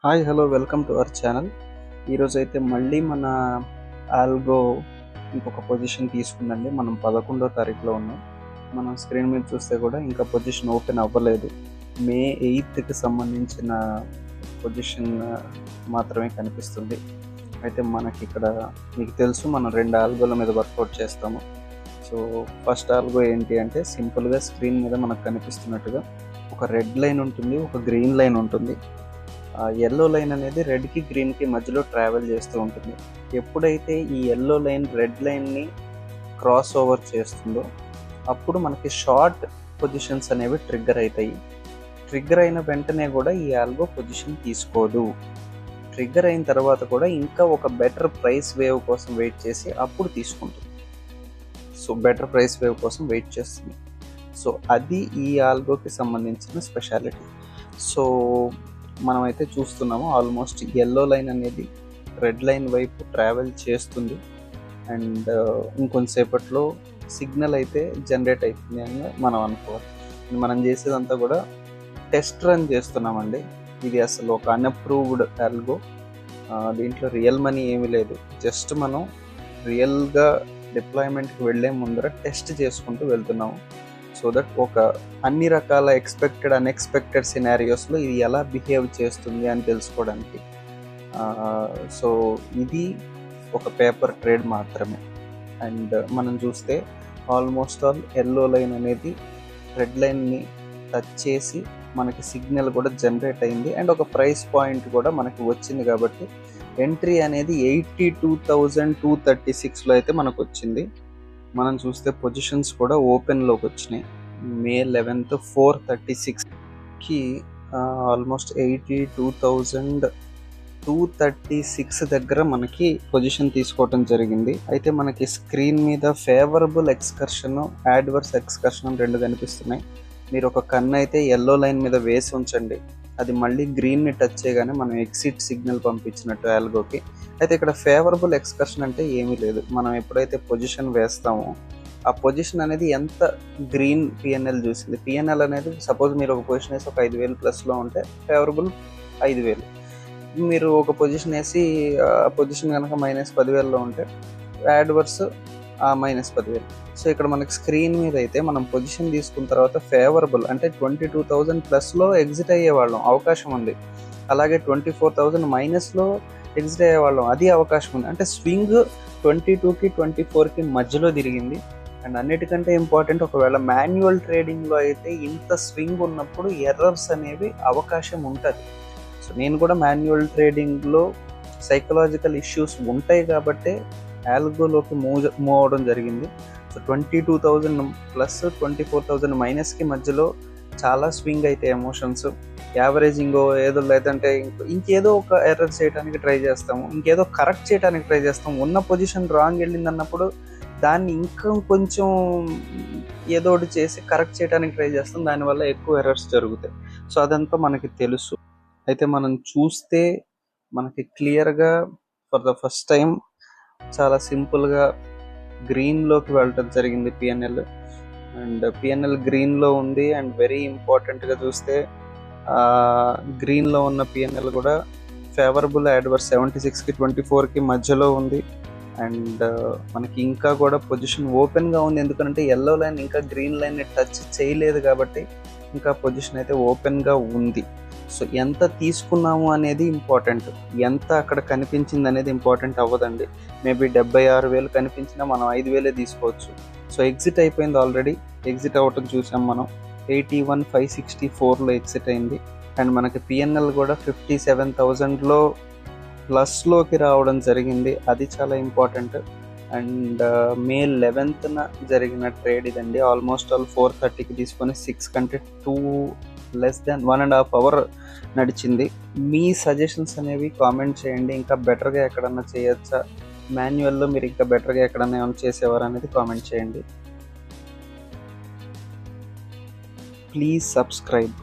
Hi hello welcome to our channel. ఈరోజు అయితే మళ్ళీ మన ఆల్గో ఇంకొక పొజిషన్ తీసుకుందండి. మనం 11వ తారీఖులో ఉన్నాం. మనం స్క్రీన్ మీద చూస్తే కూడా ఇంకా పొజిషన్ ఓపెన్ అవ్వలేదు. మే 8కి సంబంధించిన పొజిషన్ మాత్రమే కనిపిస్తుంది. అయితే మనకి ఇక్కడ మీకు తెలుసు మనం 2 ఆల్గోల మీద వర్కౌట్ చేస్తాము. సో ఫస్ట్ ఆల్గో ఏంటి అంటే సింపుల్గా స్క్రీన్ మీద మనకు కనిపిస్తున్నట్టుగా ఒక రెడ్ లైన్ ఉంటుంది, ఒక గ్రీన్ లైన్ ఉంటుంది. ఎల్లో లైన్ అనేది రెడ్కి గ్రీన్కి మధ్యలో ట్రావెల్ చేస్తూ ఉంటుంది. ఎప్పుడైతే ఈ ఎల్లో లైన్ రెడ్ లైన్ని క్రాస్ ఓవర్ చేస్తుందో అప్పుడు మనకి షార్ట్ పొజిషన్స్ అనేవి ట్రిగ్గర్ అవుతాయి. ట్రిగ్గర్ అయిన వెంటనే కూడా ఈ ఆల్గో పొజిషన్ తీసుకోదు. ట్రిగ్గర్ అయిన తర్వాత కూడా ఇంకా ఒక బెటర్ ప్రైస్ వేవ్ కోసం వెయిట్ చేసి అప్పుడు తీసుకుంటుంది. సో బెటర్ ప్రైస్ వేవ్ కోసం వెయిట్ చేస్తుంది. సో అది ఈ ఆల్గోకి సంబంధించిన స్పెషాలిటీ. సో మనమైతే చూస్తున్నాము ఆల్మోస్ట్ ఎల్లో లైన్ అనేది రెడ్ లైన్ వైపు ట్రావెల్ చేస్తుంది అండ్ ఇంకొంతసేపట్లో సిగ్నల్ అయితే జనరేట్ అవుతుంది అని మనం అనుకోవాలి. మనం చేసేదంతా కూడా టెస్ట్ రన్ చేస్తున్నామండి. ఇది అసలు ఒక అన్అప్రూవ్డ్ ఆల్గో. దీంట్లో రియల్ మనీ ఏమీ లేదు. జస్ట్ మనం రియల్గా డిప్లాయ్మెంట్కి వెళ్ళే ముందర టెస్ట్ చేసుకుంటూ వెళ్తున్నాము. సో దట్ ఒక అన్ని రకాల ఎక్స్పెక్టెడ్ అన్ఎక్స్పెక్టెడ్ సినారియోస్లో ఇది ఎలా బిహేవ్ చేస్తుంది అని తెలుసుకోవడానికి. సో ఇది ఒక పేపర్ ట్రేడ్ మాత్రమే. అండ్ మనం చూస్తే ఆల్మోస్ట్ ఆల్ ఎల్లో లైన్ అనేది రెడ్ లైన్ని టచ్ చేసి మనకి సిగ్నల్ కూడా జనరేట్ అయింది అండ్ ఒక ప్రైస్ పాయింట్ కూడా మనకి వచ్చింది. కాబట్టి ఎంట్రీ అనేది 82,236లో అయితే మనకు వచ్చింది. మనం చూస్తే పొజిషన్స్ కూడా ఓపెన్లోకి వచ్చినాయి. మే 11th 4:36కి ఆల్మోస్ట్ 82,236 దగ్గర మనకి పొజిషన్ తీసుకోవటం జరిగింది. అయితే మనకి స్క్రీన్ మీద ఫేవరబుల్ ఎక్స్కర్షన్, యాడ్వర్స్ ఎక్స్కర్షన్ రెండు కనిపిస్తున్నాయి. మీరు ఒక కన్ను అయితే ఎల్లో లైన్ మీద వేసి ఉంచండి. అది మళ్ళీ గ్రీన్ని టచ్ చేయగానే మనం ఎగ్జిట్ సిగ్నల్ పంపించినట్టు ఆల్గోకి. అయితే ఇక్కడ ఫేవరబుల్ ఎక్స్కర్షన్ అంటే ఏమీ లేదు. మనం ఎప్పుడైతే పొజిషన్ వేస్తామో ఆ పొజిషన్ అనేది ఎంత గ్రీన్ పిఎన్ఎల్ చూసింది. పిఎన్ఎల్ అనేది సపోజ్ మీరు ఒక పొజిషన్ వేసి ఒక 5,000 ప్లస్లో ఉంటే ఫేవరబుల్ 5,000. మీరు ఒక పొజిషన్ వేసి ఆ పొజిషన్ కనుక -10,000లో ఉంటే యాడ్వర్స్ -10,000. సో ఇక్కడ మనకి స్క్రీన్ మీద అయితే మనం పొజిషన్ తీసుకున్న తర్వాత ఫేవరబుల్ అంటే 22,000 ప్లస్లో ఎగ్జిట్ అయ్యేవాళ్ళం, అవకాశం ఉంది. అలాగే 24,000 మైనస్లో ఎగ్జిట్ అయ్యేవాళ్ళం, అది అవకాశం ఉంది. అంటే స్వింగ్ 22కి 24కి మధ్యలో తిరిగింది. అండ్ అన్నిటికంటే ఇంపార్టెంట్, ఒకవేళ మాన్యువల్ ట్రేడింగ్లో అయితే ఇంత స్వింగ్ ఉన్నప్పుడు ఎర్రర్స్ అనేవి అవకాశం ఉంటుంది. సో నేను కూడా మాన్యువల్ ట్రేడింగ్లో సైకలాజికల్ ఇష్యూస్ ఉంటాయి కాబట్టి ఆల్గోలోకి మూవ్ అవడం జరిగింది. సో 22,000 ప్లస్ 24,000 మైనస్కి మధ్యలో చాలా స్వింగ్ అయితే ఎమోషన్స్, యావరేజింగో ఏదో లేదంటే ఇంకేదో ఒక ఎర్రర్ చేయడానికి ట్రై చేస్తాము, ఇంకేదో కరెక్ట్ చేయడానికి ట్రై చేస్తాము. ఉన్న పొజిషన్ రాంగ్ వెళ్ళింది అన్నప్పుడు దాన్ని ఇంకా కొంచెం ఏదో ఒకటి చేసి కరెక్ట్ చేయడానికి ట్రై చేస్తాం. దానివల్ల ఎక్కువ ఎర్రర్స్ జరుగుతాయి. సో అదంతా మనకి తెలుసు. అయితే మనం చూస్తే మనకి క్లియర్గా ఫర్ ద ఫస్ట్ టైం చాలా సింపుల్గా గ్రీన్లోకి వెళ్ళటం జరిగింది పిఎన్ఎల్. అండ్ పిఎన్ఎల్ గ్రీన్లో ఉంది. అండ్ వెరీ ఇంపార్టెంట్గా చూస్తే గ్రీన్లో ఉన్న పిఎన్ఎల్ కూడా ఫేవరబుల్ యాడ్వర్స్ 76కి 24కి మధ్యలో ఉంది. అండ్ మనకి ఇంకా కూడా పొజిషన్ ఓపెన్గా ఉంది. ఎందుకంటే ఎల్లో లైన్ ఇంకా గ్రీన్ లైన్ని టచ్ చేయలేదు కాబట్టి ఇంకా పొజిషన్ అయితే ఓపెన్గా ఉంది. సో ఎంత తీసుకున్నాము అనేది ఇంపార్టెంట్, ఎంత అక్కడ కనిపించింది అనేది ఇంపార్టెంట్ అవ్వదండి. మేబీ 76,000 కనిపించినా మనం 5,000 తీసుకోవచ్చు. సో ఎగ్జిట్ అయిపోయింది ఆల్రెడీ. ఎగ్జిట్ అవ్వటం చూసాం మనం. 81,564లో ఎగ్జిట్ అయింది. అండ్ మనకి పిఎన్ఎల్ కూడా 57,000లో ప్లస్లోకి రావడం జరిగింది. అది చాలా ఇంపార్టెంట్. అండ్ మే 11th జరిగిన ట్రేడ్ ఇదండి. ఆల్మోస్ట్ ఆల్ 4:30కి తీసుకొని 6 కంటే 1.5 అవర్ నడిచింది. మీ సజెషన్స్ అనేవి కామెంట్ చేయండి. ఇంకా బెటర్గా ఎక్కడన్నా చేయొచ్చా, మాన్యువల్లో మీరు ఇంకా బెటర్గా ఎక్కడన్నా ఏమైనా చేసేవారు అనేది కామెంట్ చేయండి. Please subscribe.